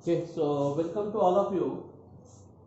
Okay, so welcome to all of you.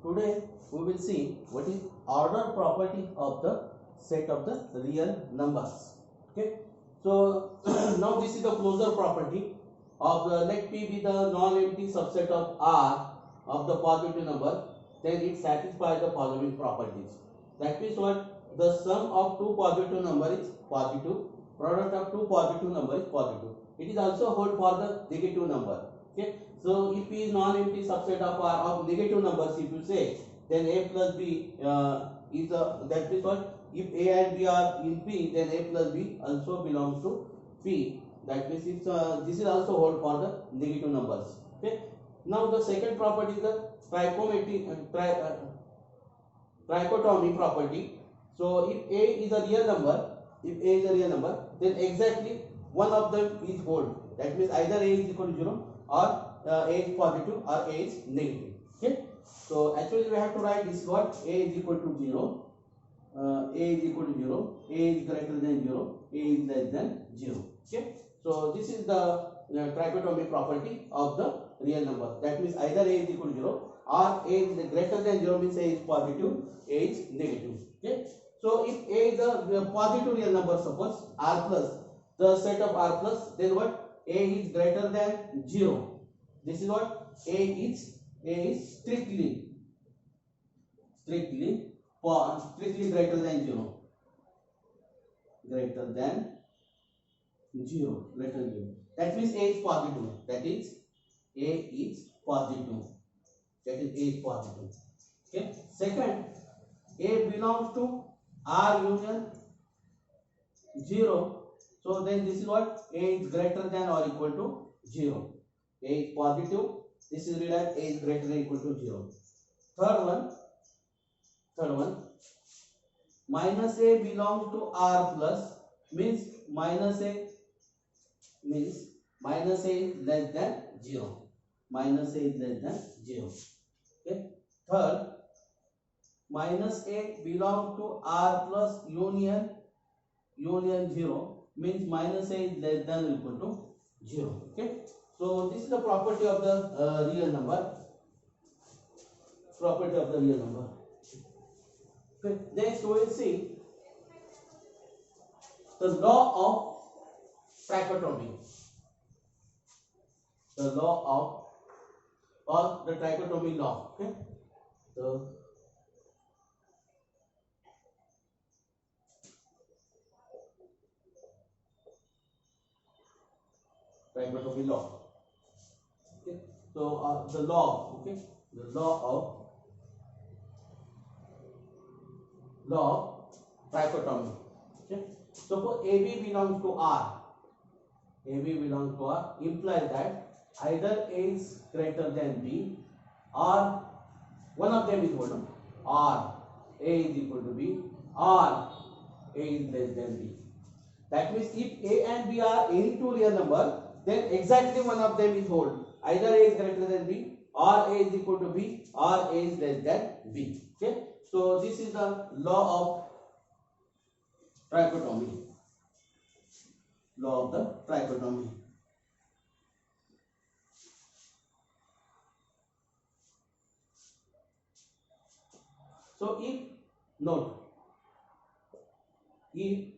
Today we will see what is order property of the set of the real numbers. Okay, so now this is the closure property of the, let P be the non-empty subset of R of the positive number, then it satisfies the following properties. That means what? The sum of two positive number is positive, product of two positive number is positive. It is also hold for the negative number. Okay, so if P is non-empty subset of R of negative numbers, if you say, then A plus B is a, that means what? If A and B are in P, then A plus B also belongs to P. That means if this is also hold for the negative numbers. Okay. Now the second property is the trichotomy property. So if A is a real number, then exactly one of them is hold. That means either A is equal to 0 or A is positive or A is negative. Okay. So actually we have to write this is what? A is equal to 0, A is equal to 0, A is greater than 0, A is less than 0. Okay. So this is the trichotomy property of the real number. That means either A is equal to 0 or A is greater than 0 means A is positive, A is negative. Okay. So if A is a positive real number, suppose R plus, the set of R plus, then what? A is greater than 0. This is what? A is strictly greater than 0. Greater than 0. That means A is positive. That is A is positive. Okay. Second, A belongs to R union 0. So then this is what? A is greater than or equal to 0. A is positive. This is related. A is greater than or equal to 0. Third one, minus A belongs to R plus means minus A is less than 0. Minus A is less than 0. Okay. Third, minus A belongs to R plus union 0 means minus A is less than or equal to 0. Okay. So this is the property of the real number. Okay. Next we will see the law of trichotomy. The law of, or the trichotomy law. Okay. So trichotomy law. Okay. So the law. Okay. The law of trichotomy. Okay. So for AB belongs to R. Implies that either A is greater than B or one of them is equal, or A is equal to B or A is less than B. That means if A and B are any two real number, then exactly one of them is whole. Either A is greater than B or A is equal to B or A is less than B. Okay. So this is the law of trichotomy. Law of the trichotomy. So if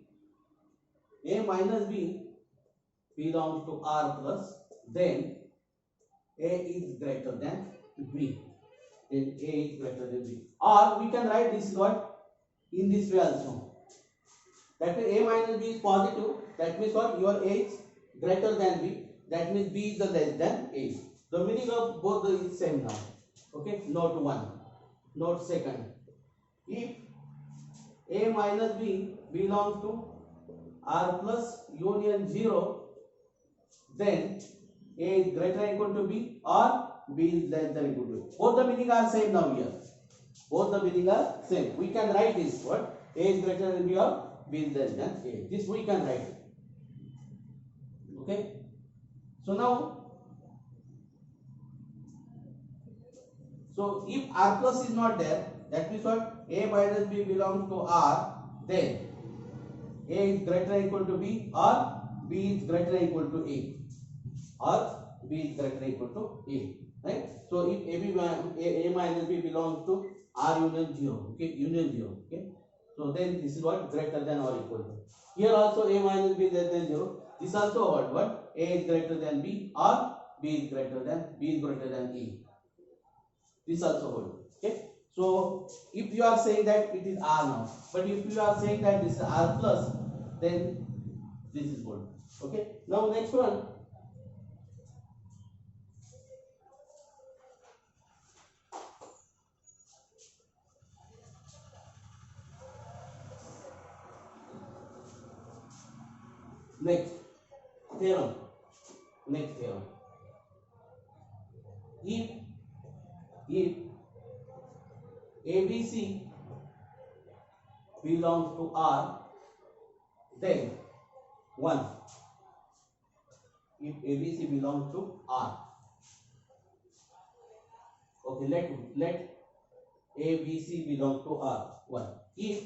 A minus B belongs to R plus, then A is greater than B. Or we can write this what? In this way also. That means A minus B is positive. That means what? Your A is greater than B. That means B is the less than A. The meaning of both is same now. Okay. Note 1. Note 2nd. If A minus B belongs to R plus union 0, then A is greater than or equal to B or B is less than or equal to A. Both the meaning are same now here. We can write this what? A is greater than B or B is less than A. This we can write. Okay. So now, so if R plus is not there, that means what? A minus B belongs to R, then A is greater than or equal to B or B is greater than or equal to A. Or B is greater than equal to A, right? So if A minus B belongs to R union 0, okay, union 0, okay. So then this is what greater than or equal to. Here also A minus B less than 0. This also what A is greater than B or B is greater than A. This also hold. Okay. So if you are saying that it is R now, but if you are saying that this is R plus, then this is hold. Okay. Now next one. Next theorem. Next theorem. If ABC belongs to R, then 1. If ABC belongs to R, okay, let ABC belong to R. 1. If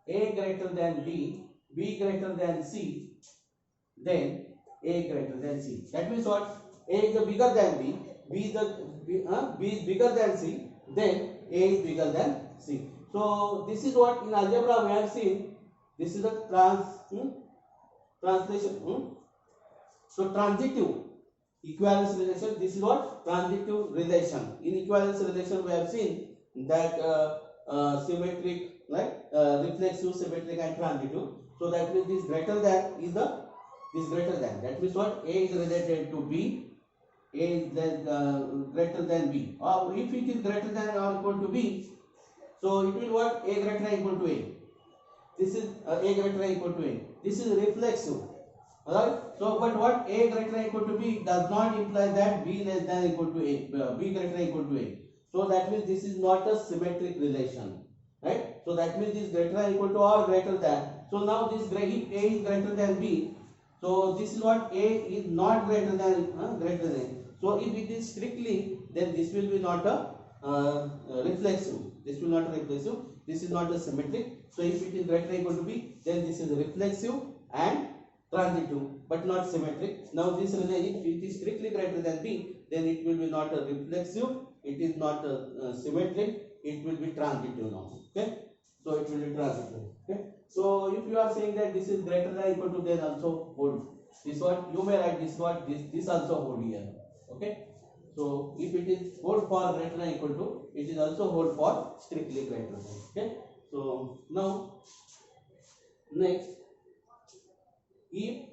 A greater than B, B greater than C, then A greater than C. That means what? A is bigger than B, B is bigger than C, then A is bigger than C. So this is what in algebra we have seen. This is the translation. So transitive equivalence relation. This is what transitive relation. In equivalence relation we have seen that symmetric, right? Reflexive, symmetric, and transitive. So that means this greater than is this greater than. That means what? A is related to B. A is greater than B. Or if it is greater than or equal to B, so it will what? A greater than equal to A. This is A greater than equal to A. This is reflexive. Alright. So, but what? A greater than equal to B does not imply that B less than equal to A. B greater than equal to A. So that means this is not a symmetric relation. Right? So that means this greater than equal to or greater than. So now this if A is greater than B, so this is what? A is not greater than greater than. So if it is strictly, then this will be not a reflexive. This will not be reflexive. This is not a symmetric. So if it is greater than equal to B, then this is reflexive and transitive, but not symmetric. Now this relation, if it is strictly greater than B, then it will be not a reflexive. It is not a symmetric. It will be transitive now. Okay. So it will be transitive. Okay. So if you are saying that this is greater than equal to, then also hold. This one you may write this one. This also hold here. Okay. So if it is hold for greater than equal to, it is also hold for strictly greater than. Okay. So now next, if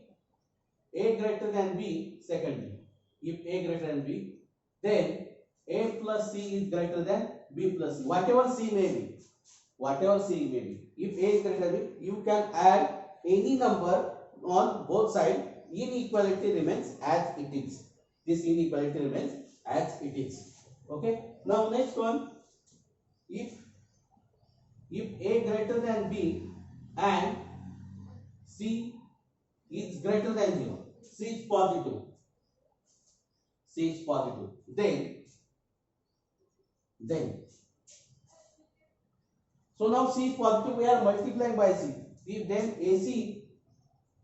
A greater than B, secondly, if A greater than B, then A plus C is greater than B plus C. Whatever C may be, whatever C may be. If A is greater than B, you can add any number on both sides. Inequality remains as it is. This inequality remains as it is. Okay. Now next one, if A greater than B and C is greater than 0, C is positive, then so now C is positive, we are multiplying by C. If then AC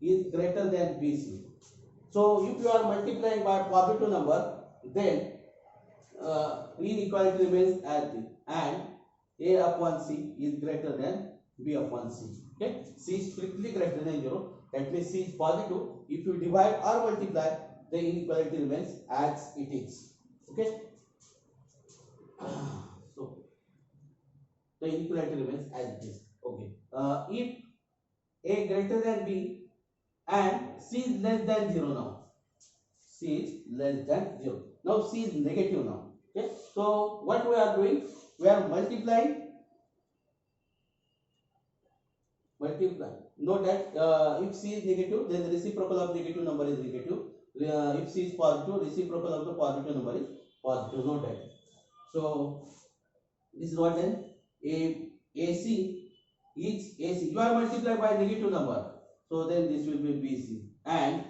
is greater than BC. So if you are multiplying by positive number, then inequality remains as it, and A upon C is greater than B upon C. Okay, C is strictly greater than 0. That means C is positive. If you divide or multiply, the inequality remains as it is. Okay. So the inequality remains as it is. Okay. If A greater than B and C is less than 0 now. C is less than 0. Now C is negative now. Okay. So what we are doing? We are multiplying. Note that if C is negative, then the reciprocal of negative number is negative. If C is positive, reciprocal of the positive number is positive. Note that. So this is what then AC is AC. You are multiplied by negative number, so then this will be BC, and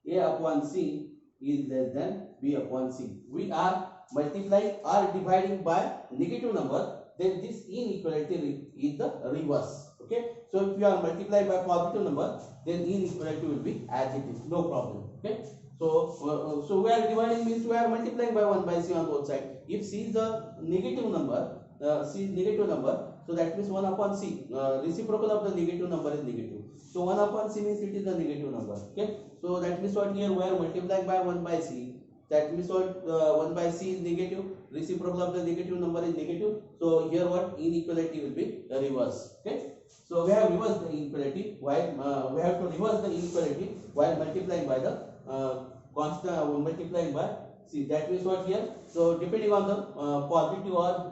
A upon C is less than B upon C. We are multiplying or dividing by negative number, then this inequality is the reverse. Okay. So if you are multiplying by positive number, then inequality will be as it is. No problem. Okay. So we are dividing means we are multiplying by 1 by c on both sides. If c is a negative number, so that means 1 upon c. Reciprocal of the negative number is negative. So 1 upon c means it is a negative number. Okay. So that means what here we are multiplying by 1 by c. That means what 1 by c is negative. Reciprocal of the negative number is negative. So here what inequality will be reverse. Okay. So we have reversed the inequality while we have to reverse the inequality while multiplying by the constant multiplying by c. That means what here? So depending on the positive or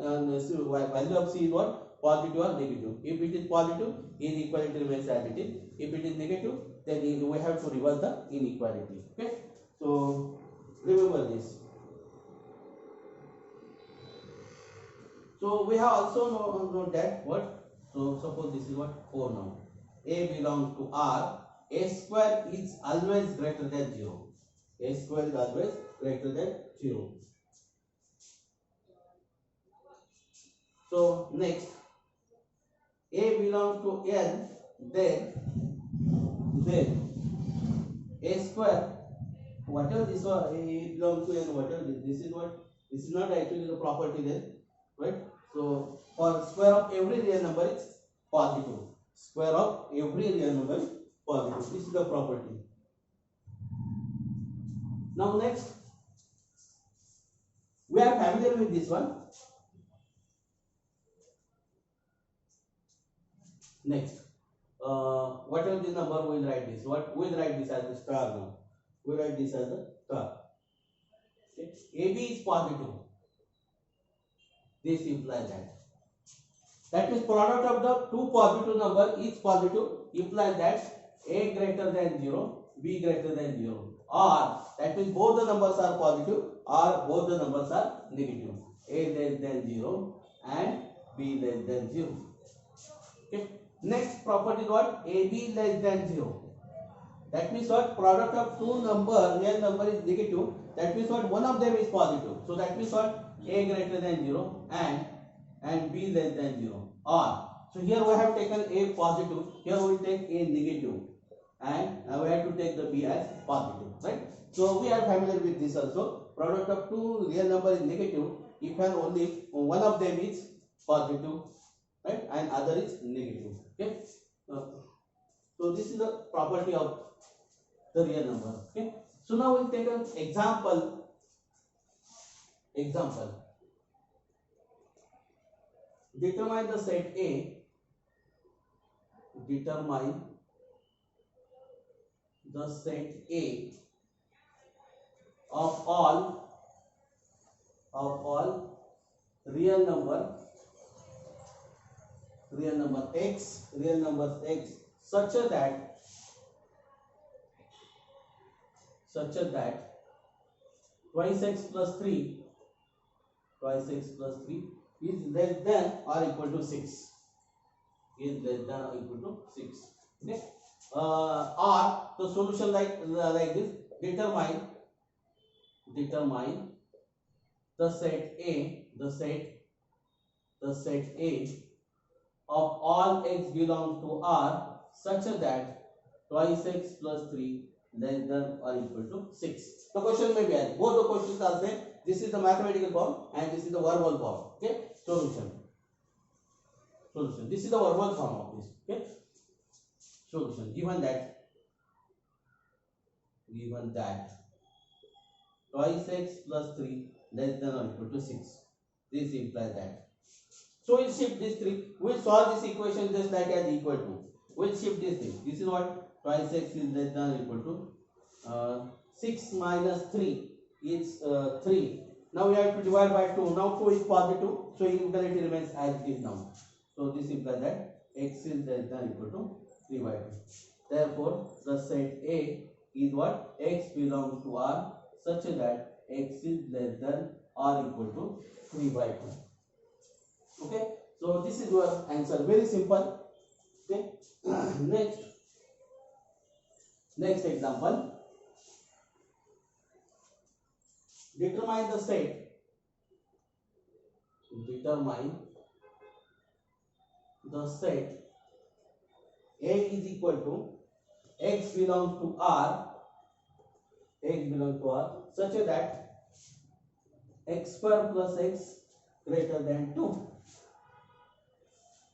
value of c is what positive or negative. If it is positive, inequality remains as it is. If it is negative, then we have to reverse the inequality. Okay. So remember this. So we have also know that what. So suppose this is what 4 now. A belongs to R. A square is always greater than 0. A square is always greater than 0. So next, A belongs to N, then A square, whatever this one, A belongs to N, whatever this is what, this is not actually the property then, right? So for square of every real number is positive. Square of every real number is positive. This is the property. Now next, we are familiar with this one. Next, whatever the number, we'll write this. What we'll write this as a star now. We'll write this as a star. Okay. AB is positive. This implies that. That means product of the two positive number is positive. Implies that A greater than 0, B greater than 0. Or that means both the numbers are positive or both the numbers are negative. A less than 0 and B less than 0. Okay. Next property is what? AB less than 0. That means what? Product of two number, real number is negative. That means what? One of them is positive. So that means what? A greater than 0 and B less than 0. Or, so here we have taken A positive. Here we will take A negative. And we have to take the B as positive. Right? So we are familiar with this also. Product of two real number is negative if and only one of them is positive, right, and other is negative. Okay. So this is the property of the real number. Okay. So now we'll take an example. Determine the set A. Determine the set A of all real numbers x such that twice x plus 3 is less than or equal to 6. Okay. Or the solution like this. Determine the set A of all x belongs to R such that twice x plus 3 less than or equal to 6. The question may be asked. Both the questions are same. This is the mathematical form and this is the verbal form. Okay. Solution. This is the verbal form of this. Okay. Solution. Given that twice x plus 3 less than or equal to 6. This implies that. So we'll shift this 3. We'll solve this equation just like as equal to. We'll shift this thing. This is what? Twice x is less than or equal to 6 minus 3 is 3. Now we have to divide by 2. Now 2 is positive. So inequality remains as it is now. So this implies that x is less than or equal to 3 by 2. Therefore, the set A is what? X belongs to R such that x is less than or equal to 3 by 2. Okay. So this is your answer. Very simple. Okay. Next example. Determine the set A is equal to x belongs to R x belongs to R such that x square plus x greater than 2.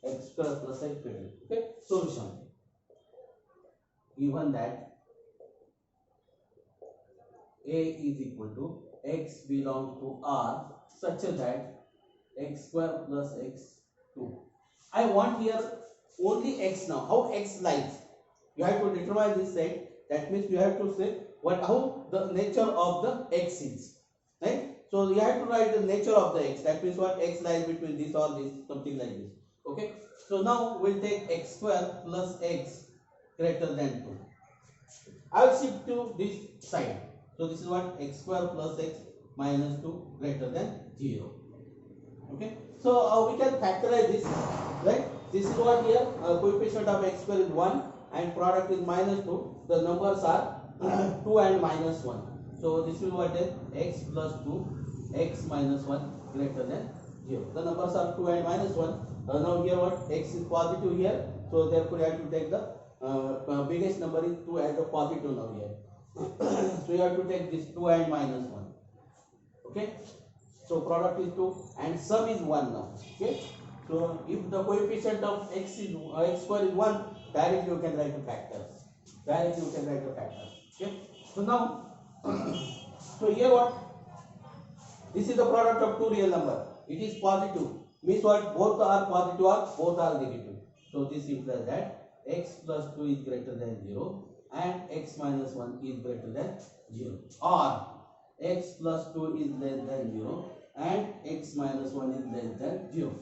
X square plus x greater than 2. Okay, solution. Given that A is equal to x belongs to R such that x square plus x 2. I want here only x now. How x lies? You have to determine this set. That means you have to say how the nature of the x is. Right? So you have to write the nature of the x. That means what x lies between this or this, something like this. Okay. So now we'll take x square plus x greater than 2. I will shift to this side. So this is what x square plus x minus 2 greater than 0. Okay. So we can factorize this, right? This is what here coefficient of x square is 1 and product is minus 2. The numbers are 2 and minus 1. So this is what is x plus 2, x minus 1 greater than 0. The numbers are 2 and minus 1. Now here what x is positive here. So therefore you have to take the biggest number is 2 as a positive now here. So you have to take this 2 and minus 1. Okay. So product is 2 and sum is 1 now. Okay. So if the coefficient of x square is 1, directly you can write the factors. Okay. So now, so here what? This is the product of two real numbers. It is positive. Means what? Both are positive or both are negative. So this implies that x plus 2 is greater than 0 and x minus 1 is greater than 0. Or x plus 2 is less than 0 and x minus 1 is less than 0.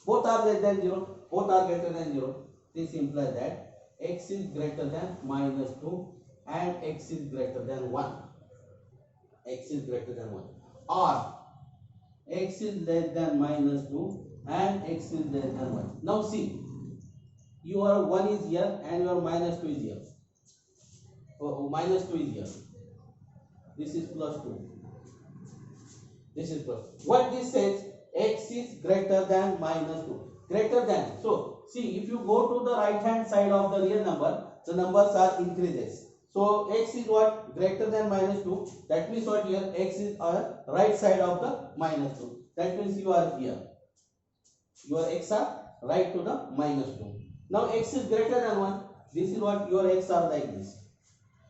Both are less than 0, both are greater than 0. This implies that x is greater than minus 2 and x is greater than 1. X is greater than 1. Or x is less than minus 2 and x is less than 1. Now see, your 1 is here and your minus 2 is here. Minus 2 is here. This is plus 2. This is plus. What this says? X is greater than minus 2. Greater than. So, see, if you go to the right hand side of the real number, the numbers are increases. So, x is what? Greater than minus 2. That means what here? X is on right side of the minus 2. That means you are here. Your x are right to the minus 2. Now, x is greater than 1. This is what your x are like this.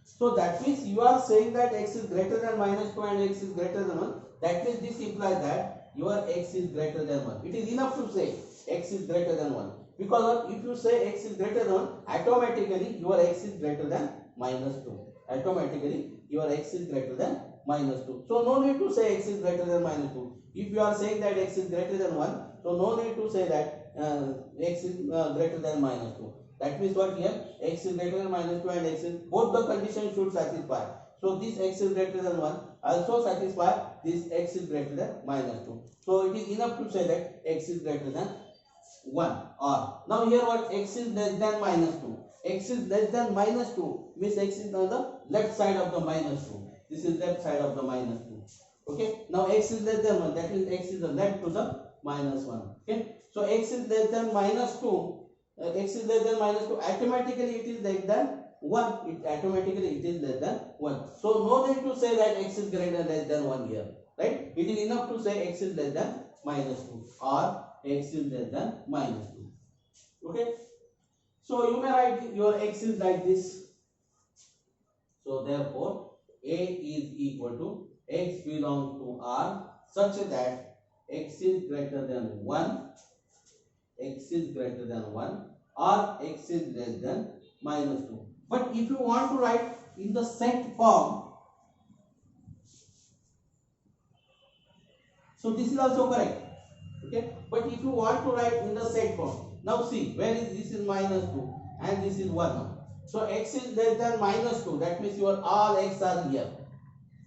So, that means you are saying that x is greater than minus 2 and x is greater than 1. That means this implies that your x is greater than 1. It is enough to say x is greater than 1. Because if you say x is greater than 1, automatically your x is greater than minus 2. Automatically your x is greater than minus 2. So no need to say x is greater than minus 2. If you are saying that x is greater than 1, so no need to say that x is greater than minus 2. That means what here? X is greater than minus 2 and x is, both the conditions should satisfy. So this x is greater than 1 also satisfy this x is greater than minus 2. So it is enough to say that x is greater than 1. Or now here what? X is less than minus 2. X is less than minus 2 means x is on the left side of the minus 2. This is left side of the minus 2. Okay. Now x is less than 1. That means x is the left to the minus 1. Okay. So x is less than minus 2. X is less than minus 2. Automatically it is less than 1. Automatically it is less than 1. So no need to say that x is greater than less than 1 here. Right. It is enough to say x is less than minus 2 or x is less than minus 2. Okay. So you may write your x is like this. So therefore A is equal to x belongs to R such that x is greater than 1, x is greater than 1 or x is less than minus 2. But if you want to write in the set form, so this is also correct. Okay. But if you want to write in the set form, now see, where is this is minus 2 and this is 1 now. So x is less than minus 2, that means your all x are here.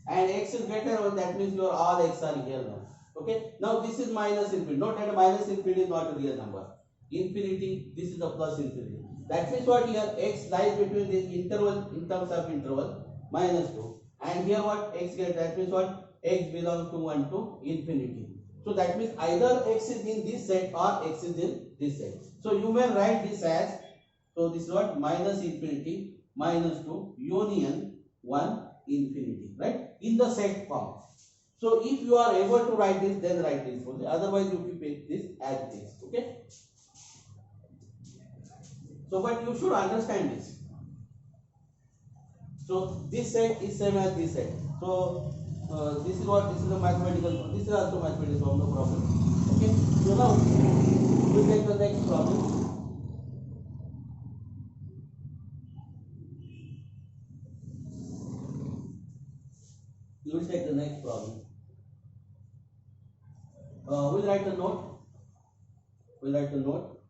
And x is greater than 1, that means your all x are here now. Okay. Now this is minus infinity. Note that minus infinity is not a real number. Infinity, this is the plus infinity. That means what here? X lies between this interval, in terms of interval, minus 2. And here what? X greater, that means what? X belongs to 1 to infinity. So that means either x is in this set or x is in this set. So you may write this as, so this is what? Minus infinity, minus 2, union 1 infinity, right? In the set form. So if you are able to write this, then write this only. Otherwise, you keep this as it is. Okay. So, but you should understand this. So this set is same as this set. So this is a mathematical. This is also mathematical problem. No problem. Okay. So now we take the next problem. You will take the next problem. We'll write a note. We'll write a note.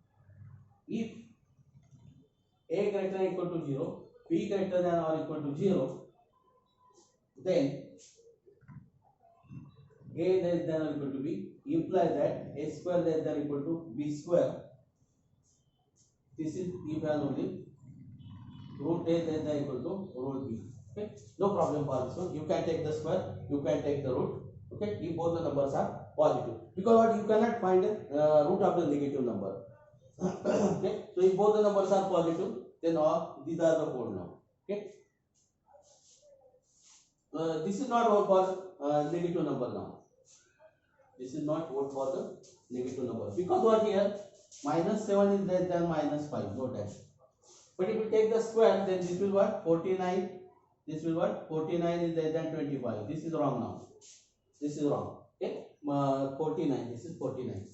If a greater than or equal to 0, b greater than or equal to 0, then a less than or equal to b implies that a square less than or equal to b square. This is if and only root a less than or equal to root b. Okay, no problem for this one. You can take the square, you can take the root. Okay, if both the numbers are positive, because what you cannot find the root of the negative number. Okay, so if both the numbers are positive, then all these are the whole now. Okay, this is not whole for negative number now. This is not whole for the negative number, because what here minus 7 is less than minus 5. Note that. But if you take the square, then this will what 49. This will what 49 is less than 25. This is wrong now. This is wrong. Okay, 49. This is 49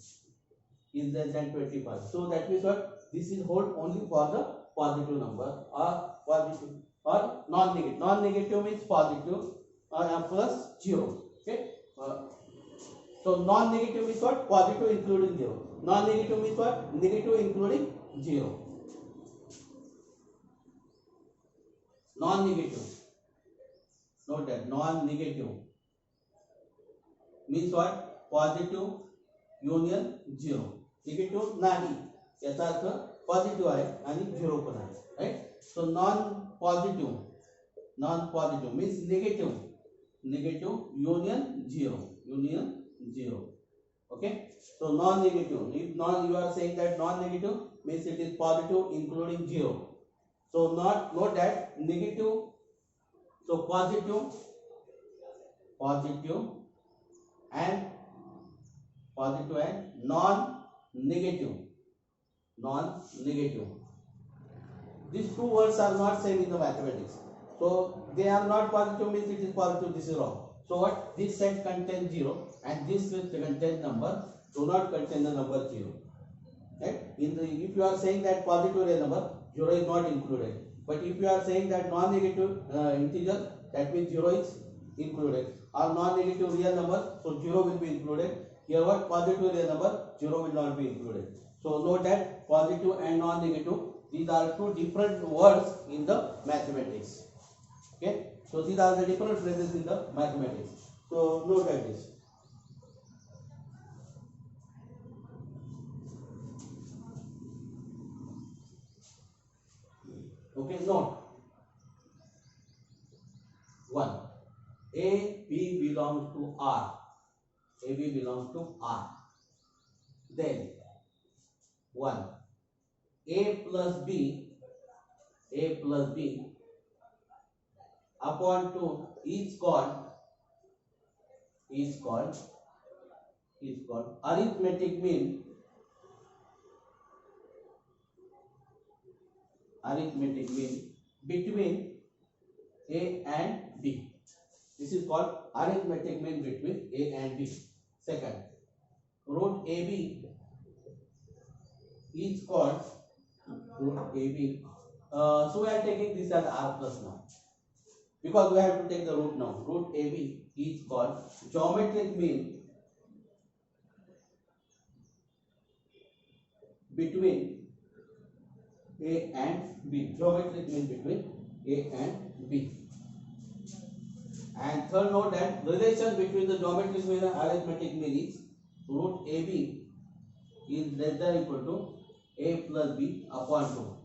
is less than 25. So that means what this is hold only for the positive number or positive or non-negative. Non-negative means positive plus 0. Okay. So non-negative means what positive including 0. Non-negative means what negative including 0. Non-negative. Note that non-negative means what positive union 0. Negative नाही याचा अर्थ positive आहे आणि 0 पण आहे, right. So non positive means negative union 0. Okay, so non negative, if non you are saying that non negative means it is positive including 0. So note that negative, so positive and non-negative. These two words are not same in the mathematics. So they are not positive means it is positive. This is wrong. So what this set contains 0 and this set contains number do not contain the number 0. Right? If you are saying that positive real number, 0 is not included. But if you are saying that non-negative integer, that means 0 is included. Or non-negative real number, so 0 will be included. Here what positive real number, 0 will not be included. So note that positive and non-negative, these are two different words in the mathematics. Okay, so these are the different phrases in the mathematics. So note that this. Okay, note 1. A, B belongs to R. AB belongs to R. Then 1. A plus B upon 2 is called arithmetic mean between A and B. This is called arithmetic mean between A and B. Second, root AB is called root AB. So we are taking this as R plus now, because we have to take the root now. Root AB is called geometric mean between A and B. Geometric mean between A and B. And third, note that relation between the geometric mean and arithmetic mean is root AB is less than or equal to A plus B upon 2.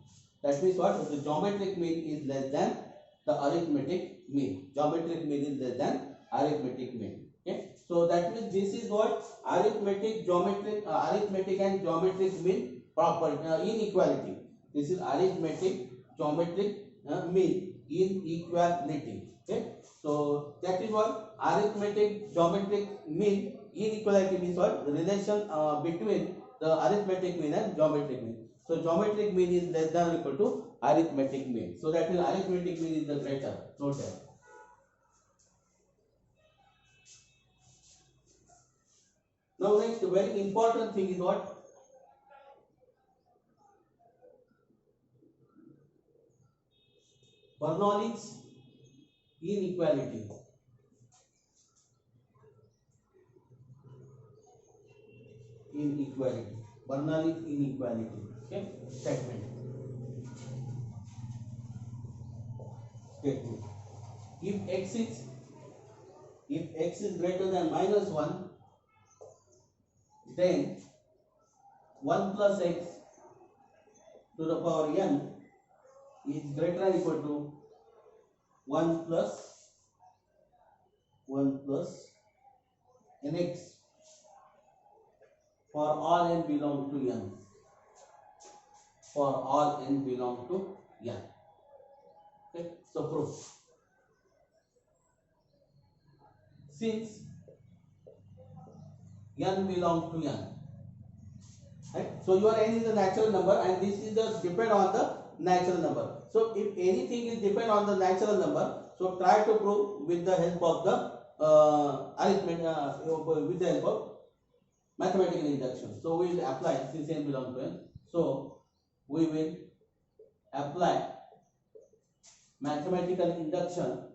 That means what? The geometric mean is less than the arithmetic mean. Geometric mean is less than arithmetic mean. Okay. So that means this is what arithmetic and geometric mean property inequality. This is arithmetic geometric mean inequality. Okay. So that is what arithmetic geometric mean. Inequality means what? The relation between the arithmetic mean and geometric mean. So geometric mean is less than or equal to arithmetic mean. So that is arithmetic mean is the greater. Note that. Now next very important thing is what? Bernoulli's inequality. Inequality. Bernoulli's inequality. Okay. Statement. If x is greater than -1, then 1 plus x to the power n is greater than or equal to 1 plus nx for all n belong to n. For all n belong to n. Okay. So proof. Since n belong to n, right? So your n is a natural number and this is the depend on the natural number. So if anything is depend on the natural number, so try to prove with the help of the arithmetic, with the help of mathematical induction. So we will apply, since n belong to n, so we will apply mathematical induction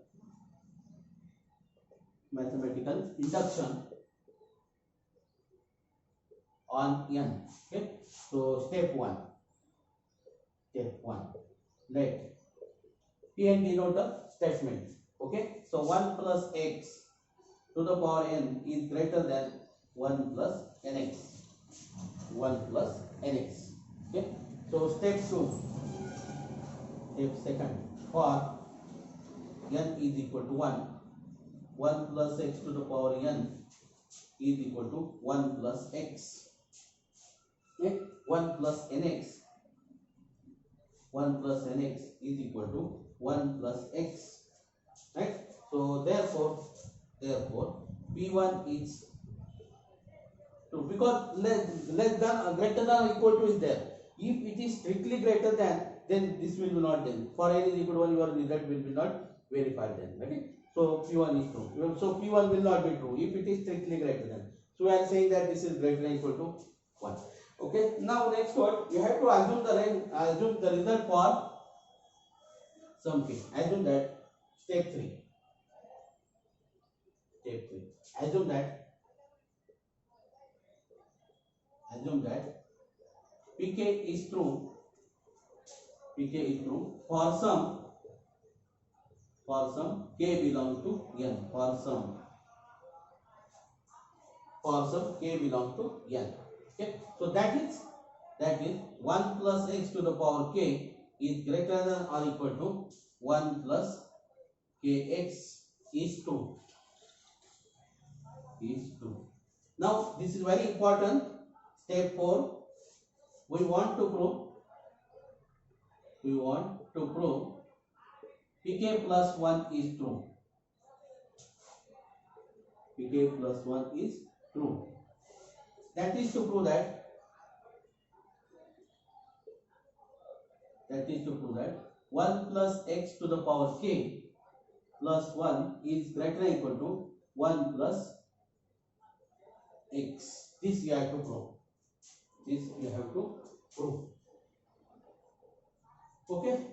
on n. Okay. So step 1. Let P and denote the statement. Okay. So 1 plus x to the power n is greater than 1 plus nx. 1 plus nx. Okay. So step 2. Step second. For n is equal to 1. 1 plus x to the power n is equal to 1 plus x. Okay. 1 plus nx. 1 plus nx is equal to 1 plus x. Right? So therefore P1 is 2, because less than or greater than or equal to is there. If it is strictly greater than, then this will be not done. For n is equal to 1, your result will be not verified then. Okay? So P1 is true. So P1 will not be true if it is strictly greater than. So we are saying that this is greater than or equal to 1. Okay. Now next what? You have to assume the result for some k. Assume that step 3. Assume that Pk is true. For some k belong to n. For some k belong to n. Okay. So that is 1 plus x to the power k is greater than or equal to 1 plus kx is 2. Now this is very important. Step 4. We want to prove pk plus 1 is true. pk plus 1 is true. That is to prove that 1 plus x to the power k plus 1 is greater than or equal to 1 plus x. This you have to prove. Okay.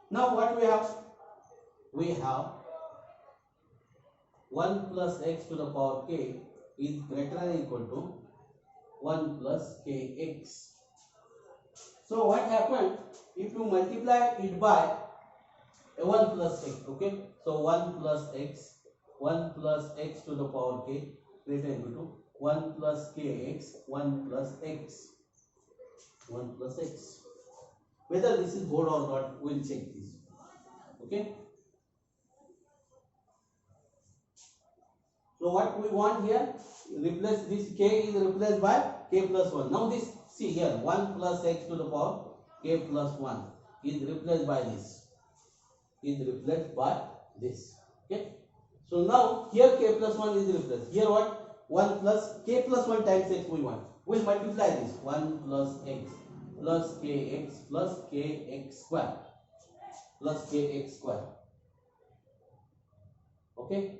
Now what we have? We have 1 plus x to the power k is greater than or equal to 1 plus kx. So what happened if you multiply it by 1 plus x? Okay. So 1 plus x to the power k greater than or equal to 1 plus kx, 1 plus x. Whether this is good or not, we'll check this. Okay. So what we want here, replace this k is replaced by k plus 1. Now this, see here, 1 plus x to the power k plus 1 is replaced by this. Is replaced by this. Okay. So now here k plus 1 is replaced. Here what? 1 plus k plus 1 times x we want. We'll multiply this. 1 plus x plus kx plus kx square plus kx square. Okay.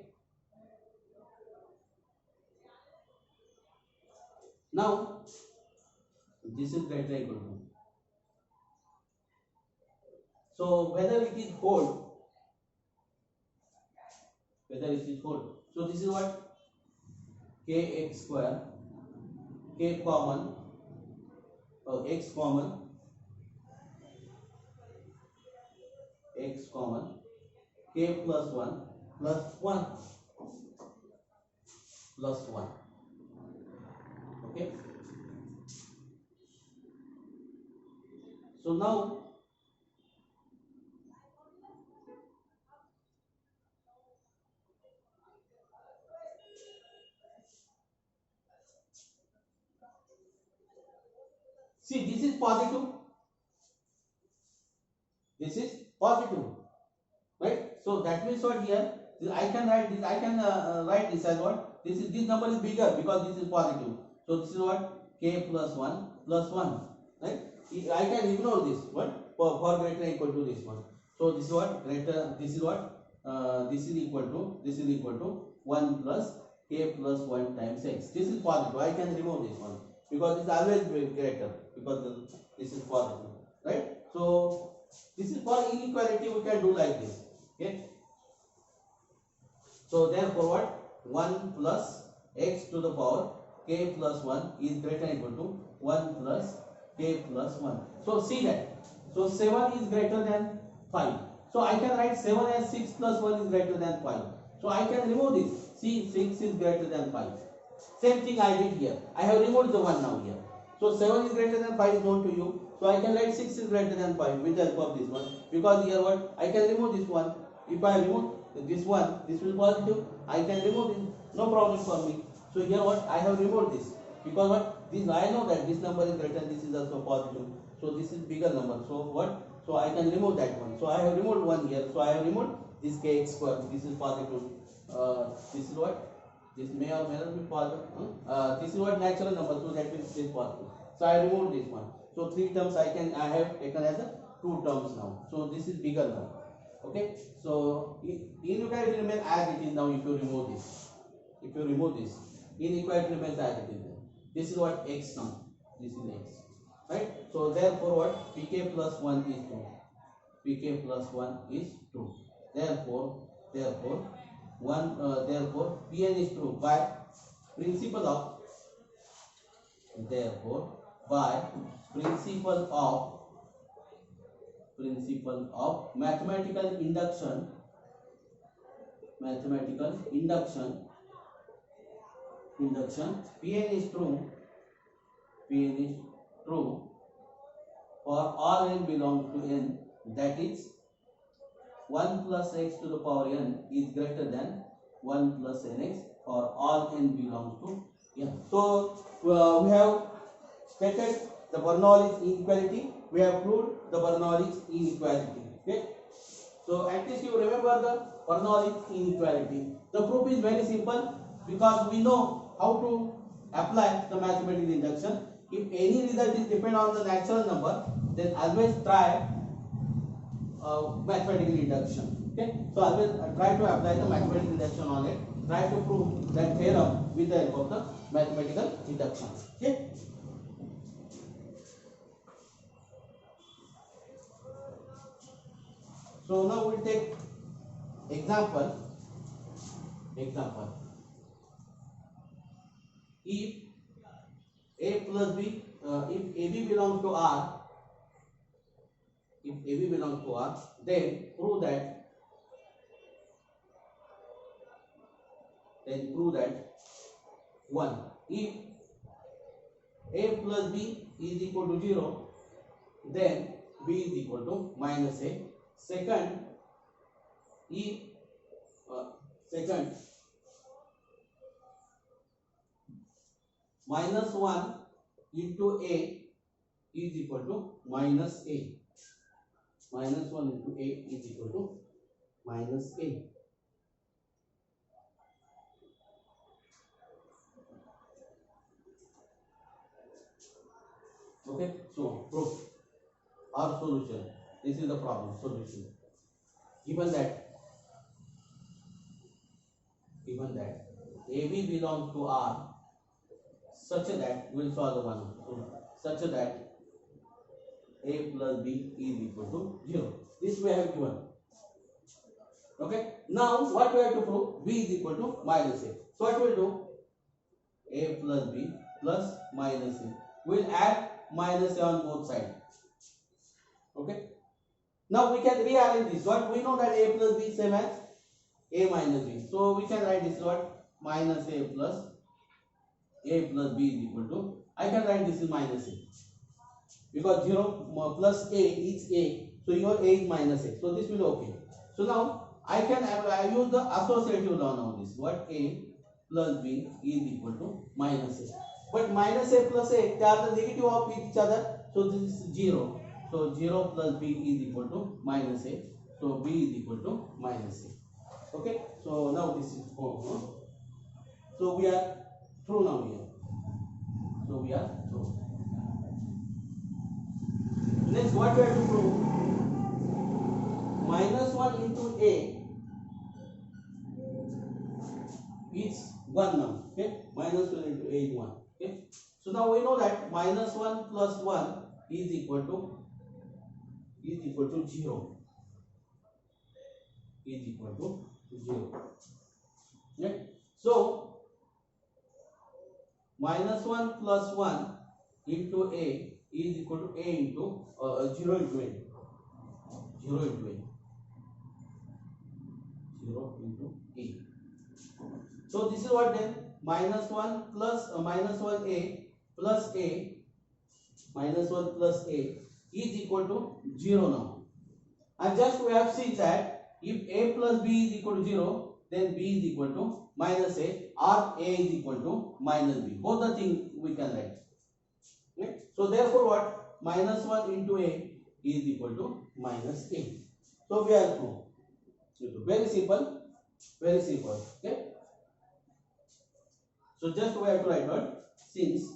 Now this is greater than equal to. So whether it is whole, so this is what? Kx square, k common, x common, k plus 1 plus 1 plus 1. Okay. So now see, this is positive, right? So that means what here? I can write this. I can write this as what? This number is bigger because this is positive. So this is what? K plus 1 plus 1, right? I can ignore this one for greater than equal to this one. So this is what? Greater. This is what? This is equal to 1 plus k plus 1 times x. This is positive. I can remove this one because it's always greater because this is positive, right? So this is for inequality. We can do like this. Okay. So therefore what? 1 plus x to the power k plus 1 is greater than equal to 1 plus k plus 1. So see that. So 7 is greater than 5. So I can write 7 as 6 plus 1 is greater than 5. So I can remove this. See, 6 is greater than 5. Same thing I did here. I have removed the 1 now here. So 7 is greater than 5 is known to you. So I can write 6 is greater than 5 with the help of this one. Because here what? I can remove this one. If I remove this one, this will be positive. I can remove it. No problem for me. So here what? I have removed this. Because what? This I know that this number is greater, this is also positive. So this is bigger number. So what? So I can remove that one. So I have removed one here. So I have removed this kx square. This is positive. This is what? This may or may not be positive. This is what natural number. So that means this is positive. So I removed this one. So 3 terms I have taken as a 2 terms now. So this is bigger now. Okay. So inequality remains as it is now. If you remove this, inequality remains as it is. This is what x now. This is x, right? So therefore what? Pk plus 1 is 2. Pk plus 1 is 2. Therefore Pn is true by principle of mathematical induction. Pn is true for all n belongs to n, that is 1 plus x to the power n is greater than 1 plus nx for all n belongs to n. So we have stated the Bernoulli's inequality. We have proved the Bernoulli's inequality. Okay. So at least you remember the Bernoulli's inequality. The proof is very simple because we know how to apply the mathematical induction. If any result is depend on the natural number, then always try mathematical induction. Okay. So always try to apply the mathematical induction on it. Try to prove that theorem with the help of the mathematical induction. Okay. So now we'll take example. If a plus b, if AB belongs to R, then prove that 1. If a plus b is equal to 0, then b is equal to minus a. Second, if second minus 1 into a is equal to minus a. Minus 1 into a is equal to minus a. Okay, so proof or solution. This is the problem solution. Given that AB belongs to R such that we will solve the one. So, such that A plus B is equal to 0. This we have given. Okay. Now what we have to prove? B is equal to minus A. So what we will do? A plus B plus minus A. We will add minus A on both sides. Okay. Now we can rearrange this. What we know that A plus B is same as A minus B. So we can write this what? Minus A plus B is equal to, I can write this is minus A. Because 0 plus A is A. So your A is minus A. So this will be okay. So now I use the associative law now this. What? A plus B is equal to minus A. But minus A plus A, they are the negative of each other. So this is 0. So 0 plus B is equal to minus A. So B is equal to minus A. Okay. So now this is 4. So we are through now here. So we are through. Next, what we have to prove? Minus 1 into A is 1 now. Okay, minus 1 into A is 1. Okay, so now we know that minus 1 plus 1 is equal to 0. Is equal to 0. Okay, so minus 1 plus 1 into A is equal to A into 0 into A. 0 into A. 0 into A. So this is what then? Minus 1 plus minus 1A plus A, minus 1 plus A is equal to 0 now. And just we have seen that if A plus B is equal to 0, then B is equal to minus A, or A is equal to minus B. Both the things we can write. Okay? So therefore what? Minus 1 into A is equal to minus A. So we are through. Very simple. Very simple. Okay? So just we have to write what? Since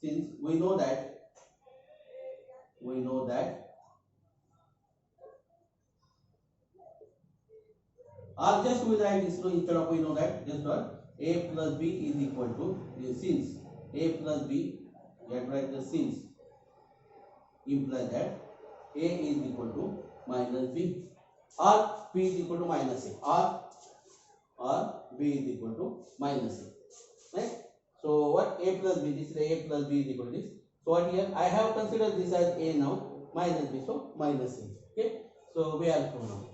we know that or just we write this instead of we know that just what? A plus B is equal to since A plus B, we have to write the since implies that A is equal to minus B or B is equal to minus A or B is equal to minus A. Right? So what? A plus B, this is A plus B is equal to this. So what here? I have considered this as A now, minus B, so minus A. Okay? So we are through now.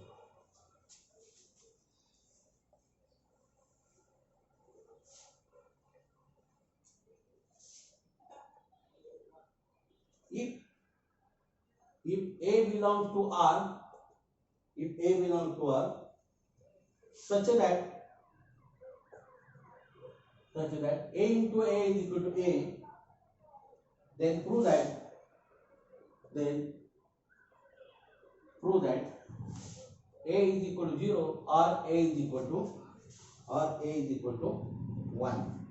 If A belongs to R, such that A into A is equal to A, then prove that A is equal to 0 or A is equal to 1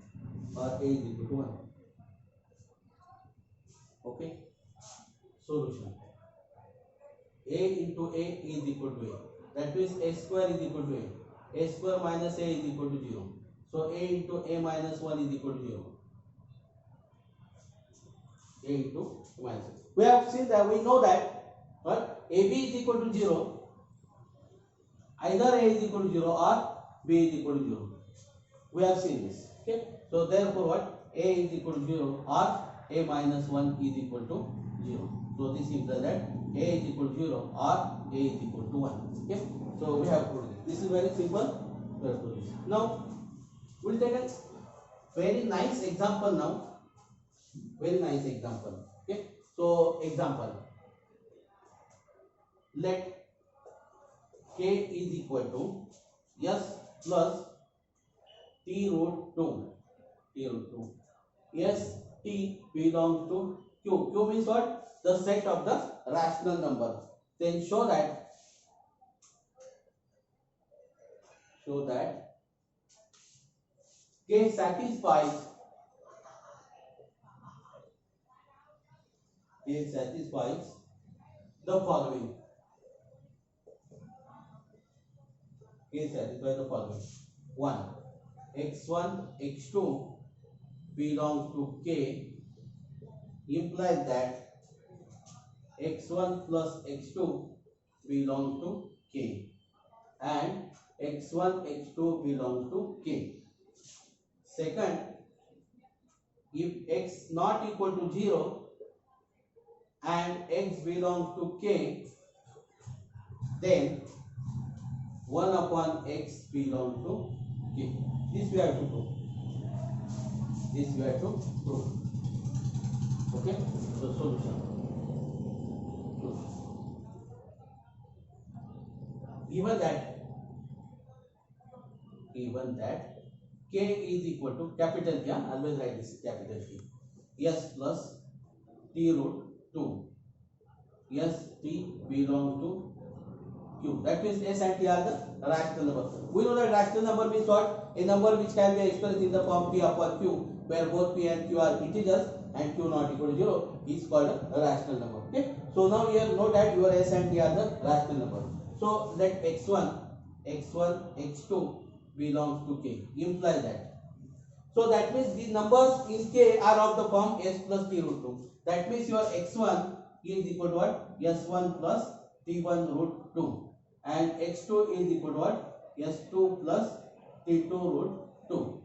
or A is equal to 1. Okay. Solution. A into A is equal to A. That means A square is equal to A. A square minus A is equal to 0. So A into A minus 1 is equal to 0. A into minus 1. We have seen that we know that what? AB is equal to 0. Either A is equal to 0 or B is equal to 0. We have seen this. Okay. So therefore what? A is equal to 0 or A minus 1 is equal to 0. So this implies that A is equal to 0 or A is equal to 1. Okay. So we have proved this. This is very simple. Now we will take a very nice example now. Very nice example. Okay. So example. Let k is equal to s plus t root 2. T root 2. S t belongs to q. Q means what? The set of the rational number. Then show that k satisfies the following. K satisfies the following. 1. x1 x2 belongs to k implies that x1 plus x2 belongs to k and x1 x2 belongs to k. Second, if x not equal to 0 and x belongs to k, then 1 upon x belongs to k. This we have to prove. Okay, so solution. Given that k is equal to capital K, always write this capital K, s plus t root 2. S t belongs to q. That means s and t are the rational number. We know that rational number means what? A number which can be expressed in the form p upon q, where both p and q are integers and q not equal to 0 is called a rational number. Okay. So now here note that your s and t are the rational number. So let x1, x2 belongs to k. Implies that. So that means the numbers in k are of the form s plus t root 2. That means your x1 is equal to what? S1 plus t1 root 2 and x2 is equal to what? S2 plus t2 root 2.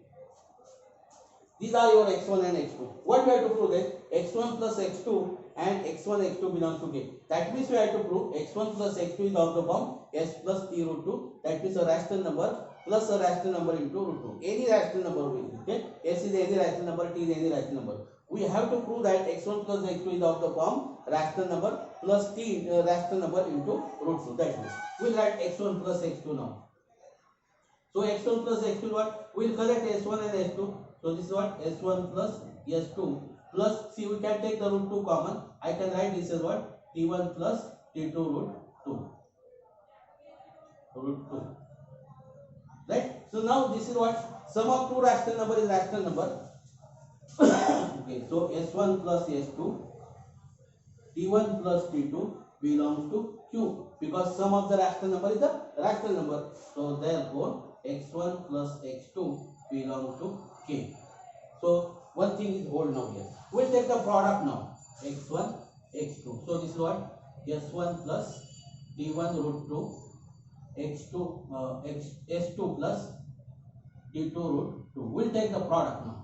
These are your x1 and x2. What we have to prove is x1 plus x2 and x1 x2 belongs to k. That means we have to prove x1 plus x2 is of the form s plus t root 2. That means a rational number plus a rational number into root 2. Any rational number will be. Okay? S is any rational number, t is any rational number. We have to prove that x1 plus x2 is of the form rational number plus t rational number into root 2. That means we will write x1 plus x2 now. So x1 plus x2 what? We will collect s1 and s2. So this is what? s1 plus s2 plus, see, we can take the root 2 common. I can write this as what? t1 plus t2 root 2. Right? So now this is what? Sum of two rational number is rational number. Okay, so s1 plus s2, t1 plus t2 belongs to q because sum of the rational number is the rational number. So therefore x1 plus x2 belongs to k. So one thing is hold now here. We'll take the product now. x1, x2. So this is what? s1 plus t1 root 2, s2 plus t2 root 2. We'll take the product now.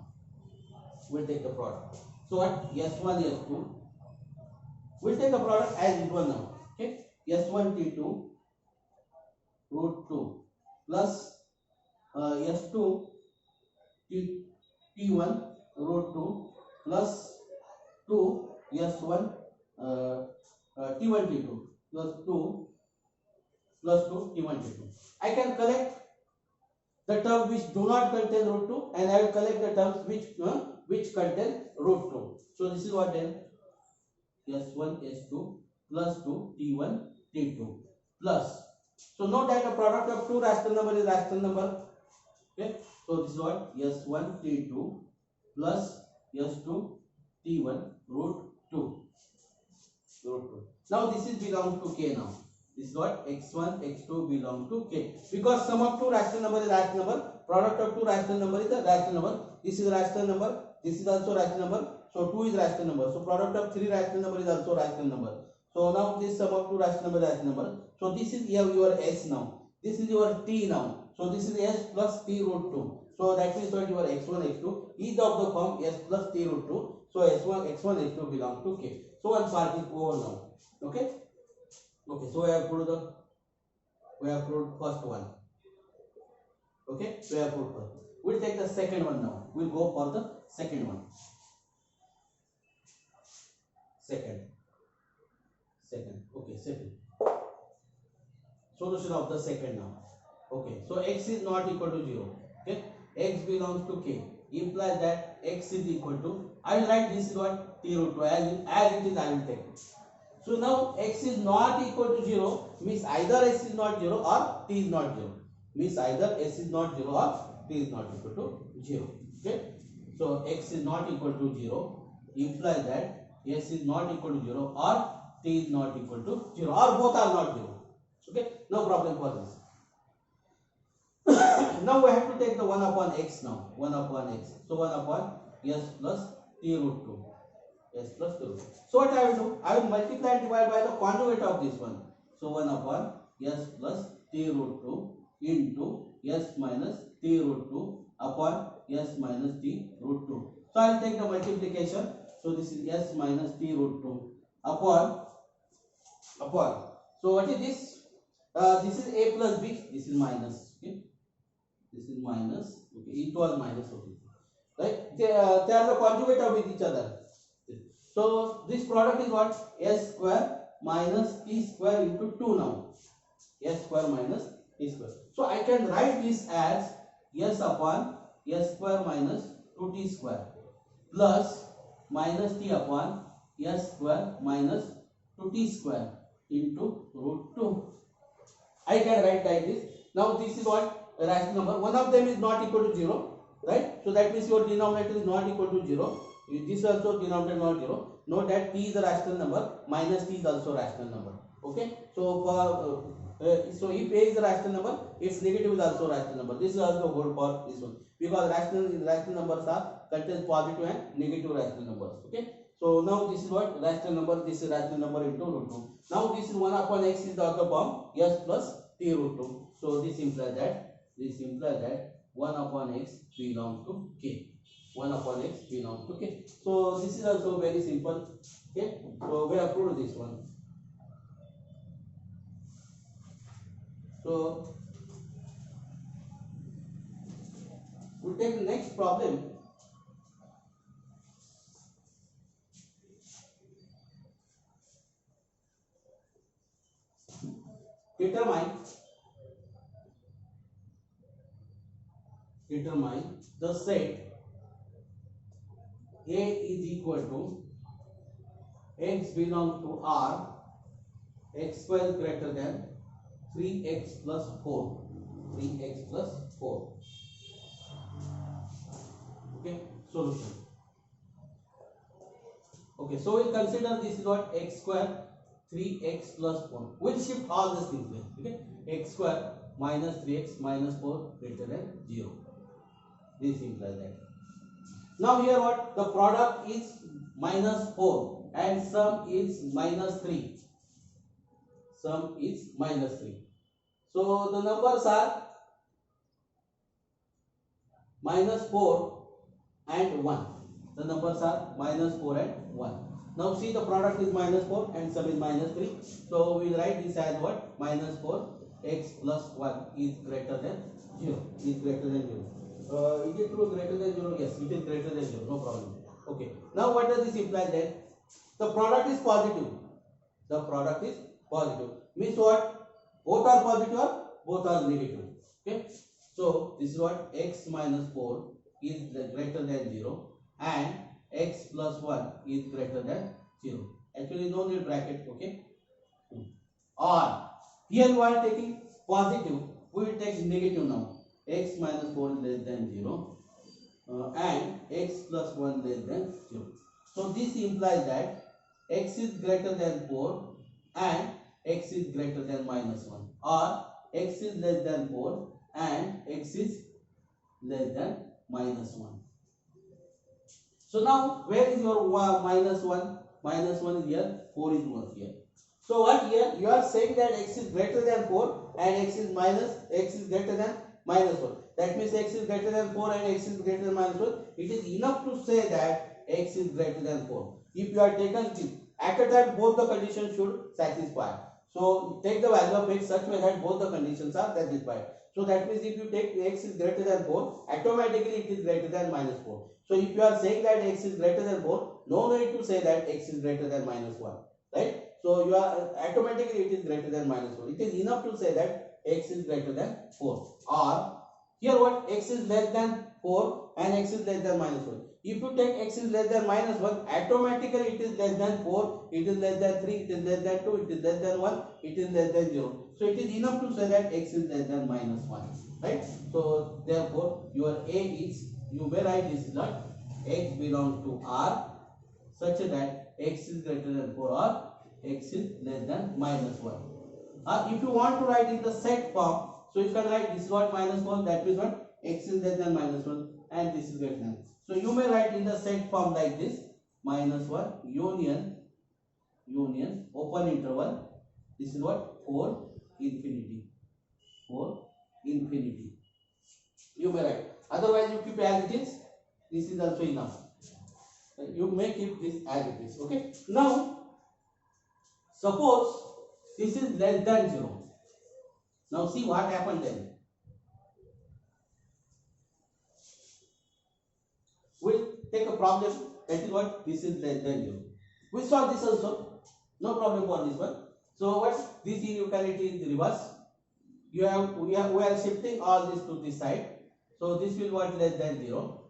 So what? s1, s2. We'll take the product as usual now. Okay? s1 t2 root 2 plus s2 t1 root 2 plus 2 s1 t1 t2 plus 2 t1 t2. I can collect the terms which do not contain root 2 and I will collect the terms which contain root 2. So this is what then? s1 s2 plus 2 t1 t2 plus. So note that the product of two rational number is rational number. Okay. So this is what? s1 t2 plus s2 t1 root 2. Now this is belongs to k now. This is what? x1 x2 belong to k. Because sum of two rational number is rational number. Product of two rational number is the rational number. This is rational number. This is also rational number. So 2 is rational number. So product of three rational number is also rational number. So now this sum of two rational number is rational number. So this is here your s now. This is your t now. So this is s plus t root 2. So that means what your x1 x2 is of the form s plus t root 2. So x1 x2 belong to k. So one part is over now. Okay. Okay. So we have proved first one. Okay. So we have proved first. We'll take the second one now. We'll go for the second one. Second. Okay. Second. solution of the second now. Okay, so x is not equal to 0. Okay, x belongs to k, implies that x is equal to, I will write this is what t root 2, as it is I will take it. So now x is not equal to 0 means either s is not 0 or t is not 0, means either s is not 0 or t is not equal to 0. Okay, so x is not equal to 0 implies that s is not equal to 0 or t is not equal to 0 or both are not 0. Okay, no problem for this. Now we have to take the 1 upon x now. 1 upon x. So 1 upon s plus t root 2. S plus t root 2. So what I will do? I will multiply and divide by the conjugate of this one. So 1 upon s plus t root 2 into s minus t root 2 upon s minus t root 2. So I will take the multiplication. So this is s minus t root 2 upon. So what is this? This is a plus b. This is minus. Okay. This is minus. Okay. It was minus. Okay. Right. They are the conjugate of with each other. So this product is what? S square minus t square into 2 now. S square minus t square. So I can write this as s upon s square minus 2t square plus minus t upon s square minus 2t square into root 2. I can write like this. Now this is what? A rational number. One of them is not equal to 0. Right? So that means your denominator is not equal to 0. This also denominator not 0. Note that t is a rational number, minus t is also a rational number. Okay, so for so if a is a rational number, its negative is also a rational number. This is also hold for this one, because rational numbers are contains positive and negative rational numbers. Okay, so now this is what? Rational number. This is rational number into root 2. Now this is 1 upon x is the other form, s plus t root 2. So this implies that 1 upon x belongs to k. 1 upon x belongs to k. So this is also very simple. Okay, so we have proved this one. So we'll take the next problem. Determine the set A is equal to x belongs to R, x square is greater than 3x plus 4. 3x plus 4. Okay, solution. Okay, so we'll consider this is what? X square 3x plus 4. We'll shift all these things here. Okay, x square minus 3x minus 4 greater than 0. This implies that. Now here what? The product is minus 4 and sum is minus 3. Sum is minus 3. So the numbers are minus 4 and 1. The numbers are minus 4 and 1. Now see, the product is minus 4 and sum is minus 3. So we will write this as what? Minus 4 x plus 1 is greater than 0. Is greater than 0. Is it true greater than 0? Yes, it is greater than 0. No problem. Okay. Now what does this imply then? The product is positive. The product is positive. Means what? Both are positive or both are negative. Okay. So this is what? X minus 4 is greater than 0 and x plus 1 is greater than 0. Actually no need bracket. Okay. Or here you are taking positive. We will take negative now. X minus 4 is less than 0 and x plus 1 less than 0. So this implies that x is greater than 4 and x is greater than minus 1, or x is less than 4 and x is less than minus 1. So now where is your minus 1? Minus 1 is here, 4 is 1 here. So what here? You are saying that x is greater than 4 and x is greater than minus 1. That means x is greater than 4 and x is greater than minus 1. It is enough to say that x is greater than 4. If you are taken at a time, both the conditions should satisfy. So take the value of x such way that both the conditions are satisfied. So that means if you take x is greater than 4, automatically it is greater than minus 4. So if you are saying that x is greater than 4, no need to say that x is greater than minus 1. Right? So you are automatically it is greater than minus 4. It is enough to say that x is greater than 4. Or here what, x is less than 4 and x is less than minus 1. If you take x is less than minus 1, automatically it is less than 4, it is less than 3, it is less than 2, it is less than 1, it is less than 0. So it is enough to say that x is less than minus 1. Right? So therefore your A is, you may write this is not x belongs to R such that x is greater than 4 or x is less than minus 1. If you want to write in the set form, so you can write this is what minus 1, that means what x is less than minus 1 and this is greater than. So you may write in the set form like this, minus 1 union open interval, this is what 4 infinity, 4 infinity. You may write, otherwise you keep as it is, this is also enough. You may keep this as it is. Okay. Now suppose this is less than 0. Now see what happened then. We'll take a problem, that is what this is less than 0. We solve this also. No problem for this one. So what, this inequality is reverse. We are shifting all this to this side. So this will what, less than 0.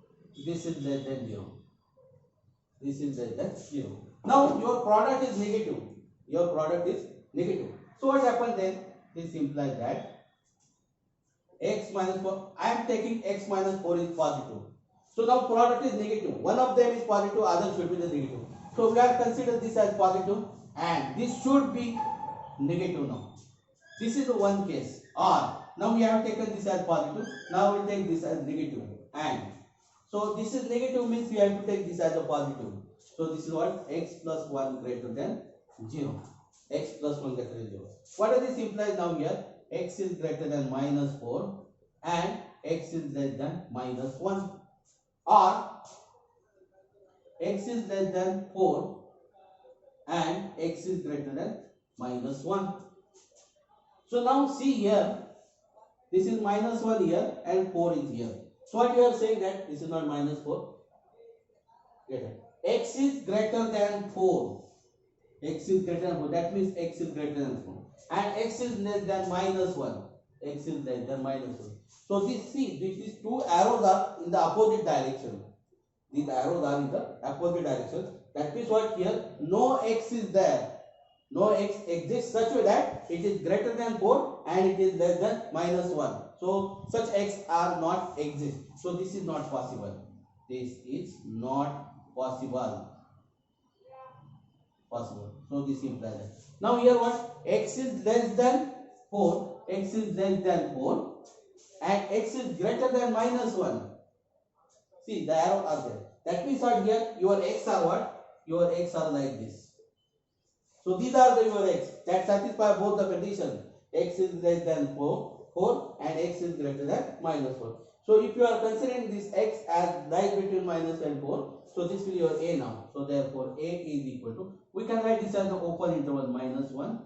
This is less than 0. This is less than 0. Now your product is negative. Your product is negative. So what happens then? This implies that x minus 4, I am taking x minus 4 is positive. So now product is negative. One of them is positive, other should be the negative. So we have considered this as positive and this should be negative now. This is the one case. Or now we have taken this as positive, now we take this as negative. And so this is negative means we have to take this as a positive. So this is what, x plus 1 greater than 0. X plus 1 greater than 0. What does this imply now here? X is greater than minus 4 and x is less than minus 1. Or x is less than 4 and x is greater than minus 1. So now see here, this is minus 1 here and 4 is here. So what you are saying that this is not minus 4. X is greater than 4. X is greater than 4. That means x is greater than 4. And x is less than minus 1. X is less than minus 1. So this, see, these two arrows are in the opposite direction. These arrows are in the opposite direction. That means what here? No x is there. No x exists such way that it is greater than 4 and it is less than minus 1. So such x are not exist. So this is not possible. This is not possible. So this implies that. Now here what? X is less than 4. X is less than 4 and x is greater than minus 1. See, the arrow are there. That means what here? Your x are what? Your x are like this. So these are the your x that satisfy both the conditions. X is less than 4 and x is greater than minus 4. So if you are considering this x as lies between minus and 4, so this will be your A now. So therefore A is equal to, we can write this as the open interval minus 1,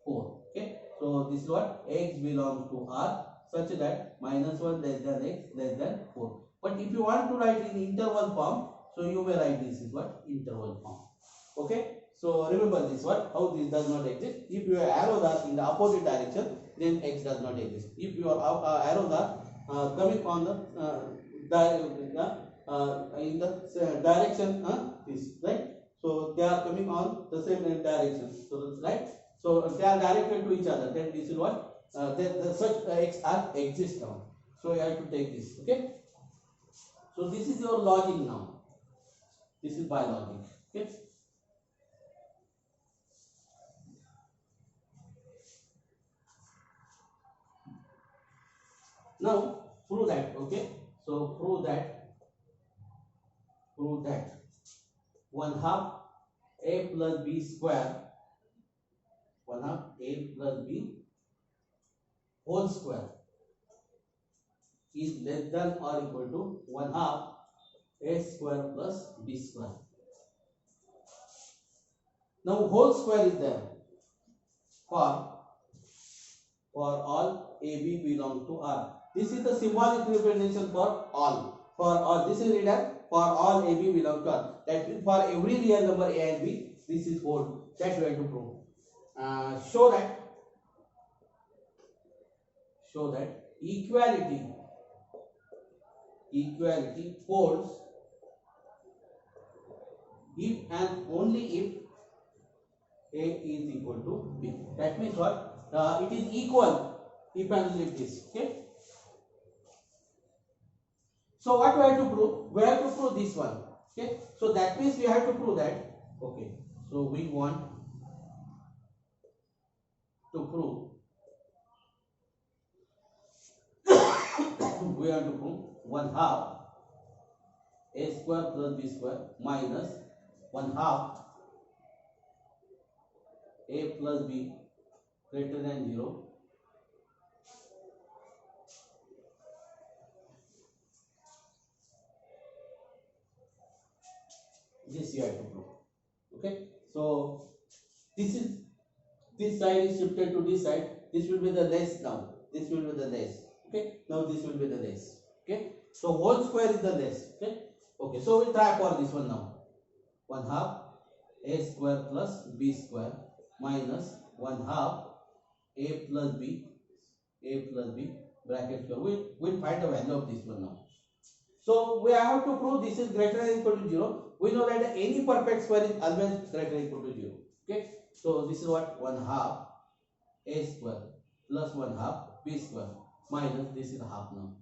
4. Okay. So this is what, x belongs to R such that minus 1 less than x less than 4. But if you want to write in interval form, so you may write this is what, interval form. Okay. So remember this what, how this does not exist. If your arrows are in the opposite direction, then x does not exist. If your arrows are coming on the in the direction this, right? So they are coming on the same direction. So that's right. So they are directed to each other. Then this is what such x are exist now. So you have to take this. Okay. So this is your logic now. This is by logic. Okay. Now prove that. Okay. So prove that 1/2 a plus b square, 1/2 a plus b whole square is less than or equal to 1/2 a square plus b square. Now whole square is there for all AB belong to R. This is the symbolic representation for all. For all, this is written for all AB belong to R. That means for every real number A and B, this is whole. That we have to prove. show that equality holds if and only if A is equal to B. That means what? It is equal if and only if this. Okay. So what we have to prove? We have to prove this one. Okay. So that means we have to prove that. Okay. So we want to prove. We have to prove 1/2 A square plus B square minus 1/2 A plus B greater than 0. This you have to prove. Okay. So this side is shifted to this side. This will be the less now. This will be the less. Okay. Now this will be the less. Okay. So whole square is the less. Okay. Okay. So we try for this one now. 1/2 A square plus B square minus 1/2 A plus B bracket square. We'll find the value of this one now. So we have to prove this is greater than or equal to 0. We know that any perfect square is always greater than or equal to 0. Okay. So this is what 1/2 A square plus 1/2 B square minus this is half now.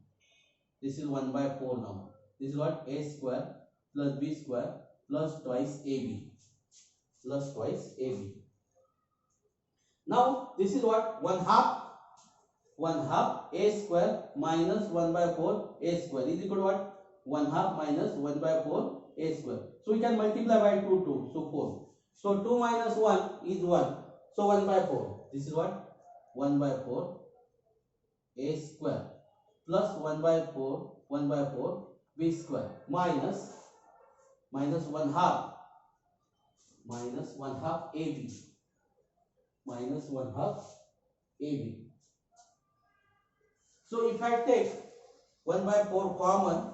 This is 1/4 now. This is what A square plus B square plus twice AB. Now this is what 1/2 A square minus 1/4 A square is equal to what? 1/2 minus 1/4 A square. So we can multiply by 2, so 4. So 2 minus 1 is 1. So 1/4. This is what? 1/4 A square plus 1/4 B square minus 1/2 AB minus 1/2 AB. So if I take 1/4 common,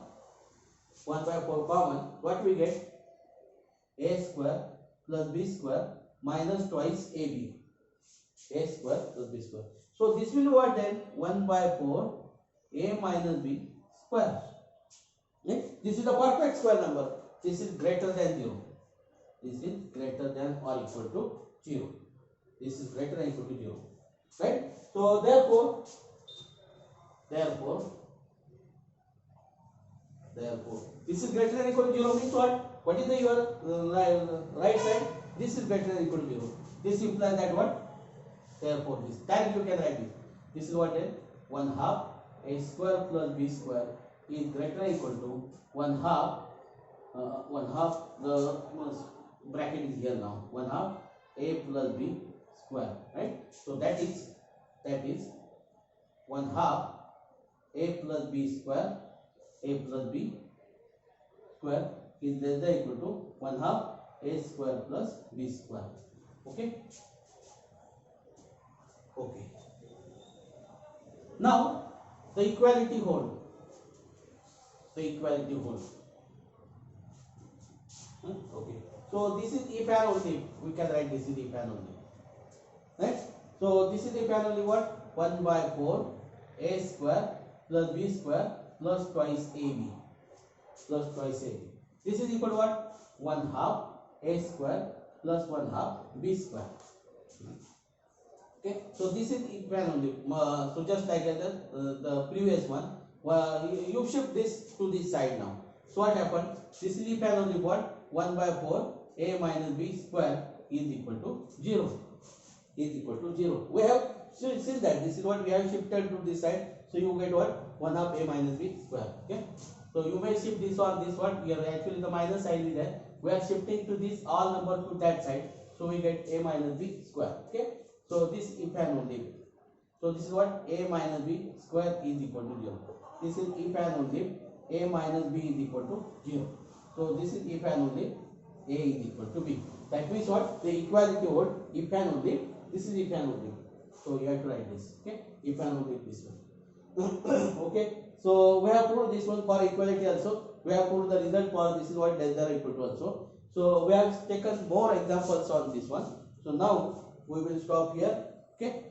what we get? A square plus B square minus twice AB. A square plus B square. So this will be what then? 1/4 A minus B square. Okay? This is the perfect square number. This is greater than 0. This is greater than or equal to 0. This is greater than or equal to 0. Right? So therefore, this is greater than or equal to 0 means what? What is your right side? This is greater than or equal to 0. This implies that what? Therefore, this. Directly you can write this. This is what then? 1/2 A square plus B square is greater than or equal to 1/2 the bracket is here now. 1/2 A plus B square. Right? So that is 1/2 A plus B square is less than or equal to 1/2 A square plus B square. Okay. Now the equality hold. Okay. So this is if and only. We can write this is if and only. Right? So this is if and only what? 1/4 A square plus B square plus twice AB. This is equal to what? 1/2 A square plus 1/2 B square. Okay. So this is if and only. So just like the previous one, you shift this to this side now. So what happened? This is if and only what? 1/4 A minus B square is equal to 0. We have seen that this is what we have shifted to this side. So you get what? 1/2 A minus B square. Okay. So you may shift this or this one. Here actually the minus sign is there. We are shifting to this all number to that side. So we get A minus B square. Okay. So this if and only. So this is what? A minus B square is equal to 0. This is if and only A minus B is equal to 0. So this is if and only A is equal to B. That means what? The equality hold if and only. This is if and only. So you have to write this. Okay. If and only this one. Okay. So we have proved this one for equality also. We have proved the result for this is what less than or equal to also. So we have taken more examples on this one. So now we will stop here. Okay.